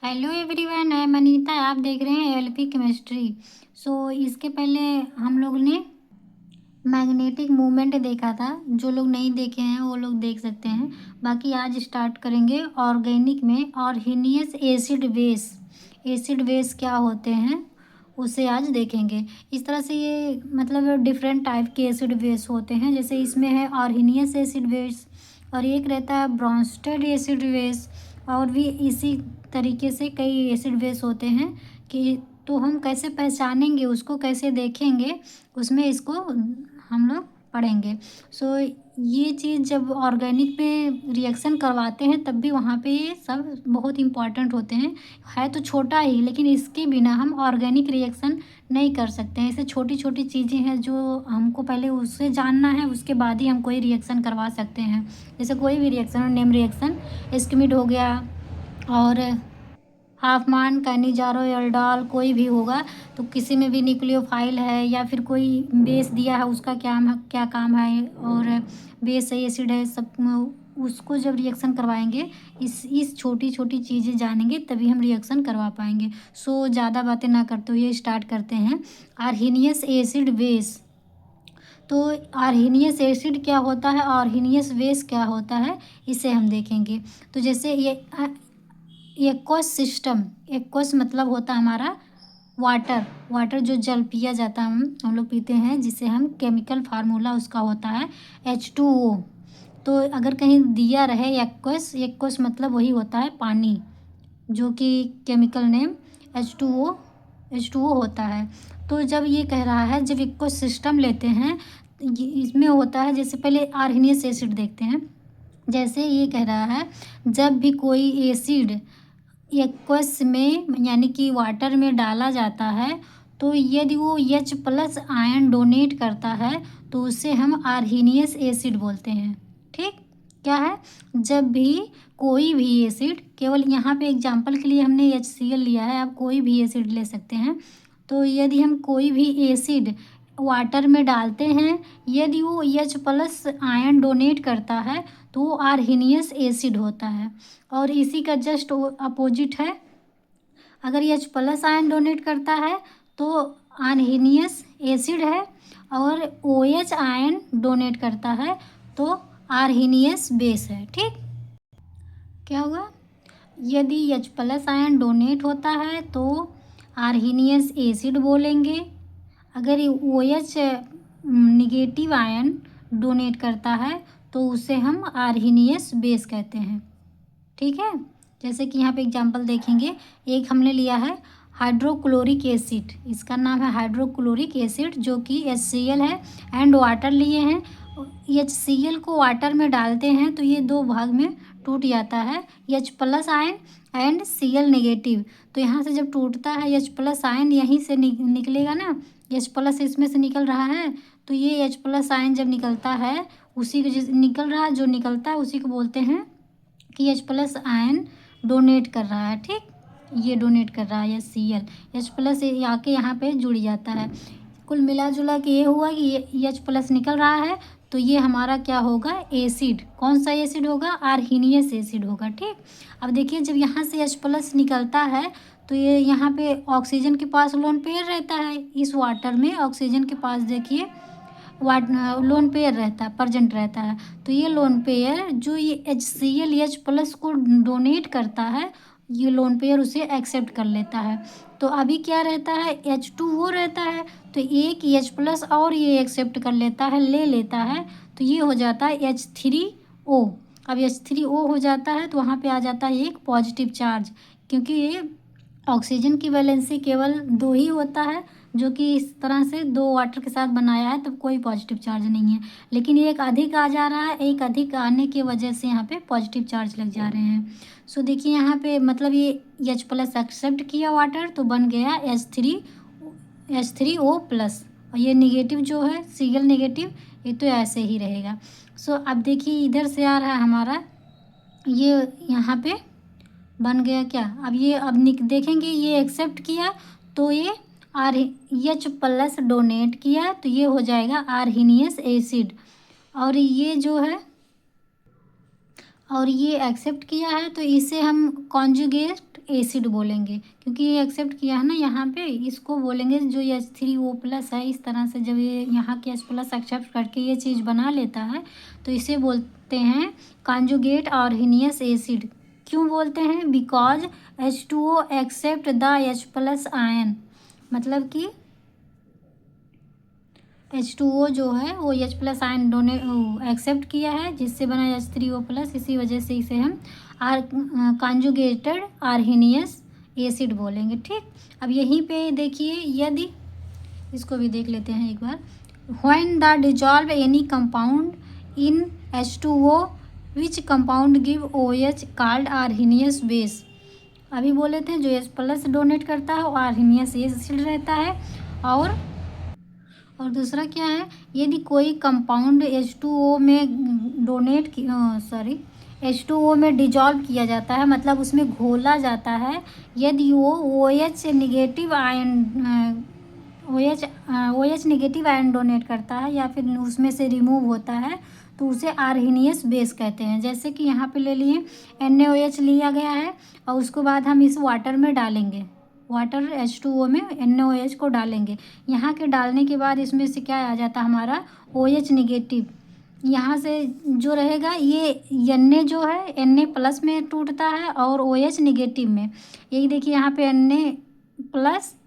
Hello everyone, मैं मनीता। आप देख रहे हैं एलपी केमिस्ट्री। इसके पहले हम लोग ने मैग्नेटिक मूवमेंट देखा था। जो लोग नहीं देखे हैं वो लोग देख सकते हैं। बाकी आज स्टार्ट करेंगे ऑर्गेनिक में ऑर्गेनियस एसिड बेस क्या होते हैं उसे आज देखेंगे। इस तरह से ये मतलब डिफरेंट टाइप के एसिड बेस होते हैं। जैसे इसमें है ऑर्गेनियस एसिड बेस और एक रहता है ब्रॉन्स्टेड एसिड बेस। और भी इसी तरीके से कई एसिड बेस होते हैं कि तो हम कैसे पहचानेंगे, उसको कैसे देखेंगे, उसमें इसको हम लोग पढ़ेंगे। ये चीज़ जब ऑर्गेनिक में रिएक्शन करवाते हैं तब भी वहाँ पे ये सब बहुत इम्पॉर्टेंट होते हैं। है तो छोटा ही, लेकिन इसके बिना हम ऑर्गेनिक रिएक्शन नहीं कर सकते हैं। ऐसे छोटी छोटी चीज़ें हैं जो हमको पहले उससे जानना है, उसके बाद ही हम कोई रिएक्शन करवा सकते हैं। जैसे कोई भी रिएक्शन, नेम रिएक्शन एस्किमिड हो गया और हाफमान कैनिजारो एल्डोल कोई भी होगा। तो किसी में भी न्यूक्लियोफाइल है या फिर कोई बेस दिया है, उसका क्या काम है और बेस है, एसिड है, सब उसको जब रिएक्शन करवाएंगे इस छोटी छोटी चीज़ें जानेंगे तभी हम रिएक्शन करवा पाएंगे। ज़्यादा बातें ना करते हुए स्टार्ट करते हैं। Arrhenius acid base. तो आर्हीनियस एसिड क्या होता है, आर्हीनियस बेस क्या होता है, इसे हम देखेंगे। तो जैसे ये एक्वस सिस्टम, एक्वस मतलब होता है हमारा वाटर जो जल पिया जाता है, हम लोग पीते हैं, जिसे हम केमिकल फार्मूला उसका होता है H2O। तो अगर कहीं दिया रहे एक्वस मतलब वही होता है पानी, जो कि केमिकल नेम H2O होता है। तो जब ये कह रहा है, जब एक्वस सिस्टम लेते हैं इसमें होता है, जैसे पहले आर्हीनियस एसिड देखते हैं। जैसे ये कह रहा है, जब भी कोई एसिड एक्वस में यानी कि वाटर में डाला जाता है तो यदि वो H+ आयन डोनेट करता है तो उसे हम आर्हीनियस एसिड बोलते हैं। ठीक, क्या है, जब भी कोई भी एसिड, केवल यहाँ पे एग्जांपल के लिए हमने HCl लिया है, आप कोई भी एसिड ले सकते हैं। तो यदि हम कोई भी एसिड वाटर में डालते हैं, यदि वो H+ आयन डोनेट करता है तो वो आर्हीनियस एसिड होता है। और इसी का जस्ट अपोजिट है, अगर H+ आयन डोनेट करता है तो आर्हीनियस एसिड है, और OH आयन डोनेट करता है तो आर्हीनियस बेस है। ठीक, क्या हुआ, यदि H+ आयन डोनेट होता है तो आर्हीनियस एसिड बोलेंगे। अगर OH निगेटिव आयन डोनेट करता है तो उसे हम आर्हीनियस बेस कहते हैं। ठीक है, जैसे कि यहाँ पे एग्जांपल देखेंगे, एक हमने लिया है हाइड्रोक्लोरिक एसिड, इसका नाम है हाइड्रोक्लोरिक एसिड, जो कि HCl है, एंड वाटर लिए हैं। HCl को वाटर में डालते हैं तो ये दो भाग में टूट जाता है, H+ ion and Cl negative. तो यहाँ से जब टूटता है H+ आयन यहीं से निकलेगा ना, H+ इसमें से निकल रहा है, तो ये H+ आयन जब निकलता है उसी को जो निकलता है उसी को बोलते हैं कि H+ आयन डोनेट कर रहा है। ठीक, ये डोनेट कर रहा है H+ आके यहाँ पे जुड़ जाता है। कुल मिला जुला के ये हुआ कि ये H+ निकल रहा है, तो ये हमारा क्या होगा, एसिड। कौन सा एसिड होगा, आर्हीनियस एसिड होगा। ठीक, अब देखिए जब यहाँ से H+ निकलता है तो ये यहाँ पे ऑक्सीजन के पास लोन पेयर रहता है, इस वाटर में ऑक्सीजन के पास देखिए लोन पेयर रहता है, प्रेजेंट रहता है। तो ये लोन पेयर जो ये HCl H+ को डोनेट करता है, ये लोन पेयर उसे एक्सेप्ट कर लेता है। तो अभी क्या रहता है, H2O रहता है, तो एक H+ और ये एक्सेप्ट कर लेता है, ले लेता है, तो ये हो जाता है H3O। अब H3O हो जाता है तो वहाँ पे आ जाता है एक पॉजिटिव चार्ज, क्योंकि ये ऑक्सीजन की वैलेंसी केवल 2 ही होता है, जो कि इस तरह से 2 वाटर के साथ बनाया है, तब कोई पॉजिटिव चार्ज नहीं है। लेकिन एक अधिक आ जा रहा है, एक अधिक आने की वजह से यहाँ पे पॉजिटिव चार्ज लग जा रहे हैं। देखिए यहाँ पे मतलब ये H+ एक्सेप्ट किया वाटर तो बन गया H3O+, और ये निगेटिव जो है Cl नेगेटिव, ये तो ऐसे ही रहेगा। अब देखिए इधर से आ रहा है हमारा, ये यहाँ पे बन गया क्या, अब देखेंगे ये एक्सेप्ट किया तो ये H+ डोनेट किया तो ये हो जाएगा आर्हीनियस एसिड। और ये जो है और ये एक्सेप्ट किया है तो इसे हम कॉन्जुगेट एसिड बोलेंगे, क्योंकि ये एक्सेप्ट किया है ना यहाँ पे, इसको बोलेंगे जो H3O+ है। इस तरह से जब ये यहाँ के H+ एक्सेप्ट करके ये चीज़ बना लेता है तो इसे बोलते हैं कॉन्जुगेट ऑर्गेनियस एसिड। क्यों बोलते हैं? Because H2O except the H+ ion, मतलब कि H2O जो है वो H+ आयन एक्सेप्ट किया है, जिससे बना H3O+। इसी वजह से इसे हम कॉन्जुगेटेड आर्गेनियस एसिड बोलेंगे। ठीक, अब यहीं पे देखिए, यदि इसको भी देख लेते हैं एक बार। When the dissolve any compound in H2O which compound give OH called Arrhenius base. अभी बोले थे जो H+ डोनेट करता है वो आर्गेनियस एसिड रहता है। और दूसरा क्या है, यदि कोई कंपाउंड H2O में H2O में डिजॉल्व किया जाता है, मतलब उसमें घोला जाता है, यदि वो OH नेगेटिव आयन डोनेट करता है या फिर उसमें से रिमूव होता है तो उसे आर्गेनियस बेस कहते हैं। जैसे कि यहाँ पे ले लिए NaOH लिया गया है और उसके बाद हम इस वाटर में डालेंगे, वाटर H2O में NaOH को डालेंगे। यहाँ के डालने के बाद इसमें से क्या आ जाता है हमारा OH नेगेटिव। यहाँ से जो रहेगा ये Na जो है Na+ में टूटता है और OH नेगेटिव में। यही देखिए यहाँ पे Na+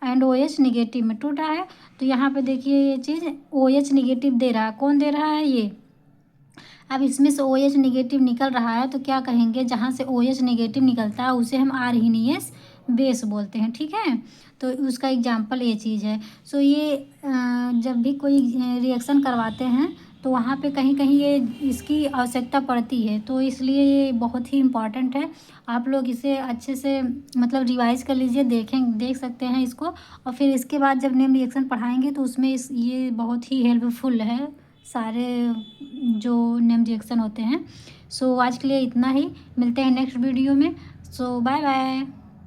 एंड OH नेगेटिव में टूटा है, तो यहाँ पे देखिए ये चीज़ OH नेगेटिव दे रहा है। कौन दे रहा है? ये। अब इसमें से OH नेगेटिव निकल रहा है तो क्या कहेंगे, जहाँ से OH नेगेटिव निकलता है उसे हम आर्गेनियस बेस बोलते हैं। ठीक है, तो उसका एग्जाम्पल ये चीज़ है। सो ये जब भी कोई रिएक्शन करवाते हैं तो वहाँ पे कहीं कहीं ये इसकी आवश्यकता पड़ती है, तो इसलिए ये बहुत ही इम्पॉर्टेंट है। आप लोग इसे अच्छे से मतलब रिवाइज कर लीजिए, देख सकते हैं इसको, और फिर इसके बाद जब नेम रिएक्शन पढ़ाएंगे तो उसमें ये बहुत ही हेल्पफुल है, सारे जो नेम रिएक्शन होते हैं। सो आज के लिए इतना ही, मिलते हैं नेक्स्ट वीडियो में। सो बाय बाय।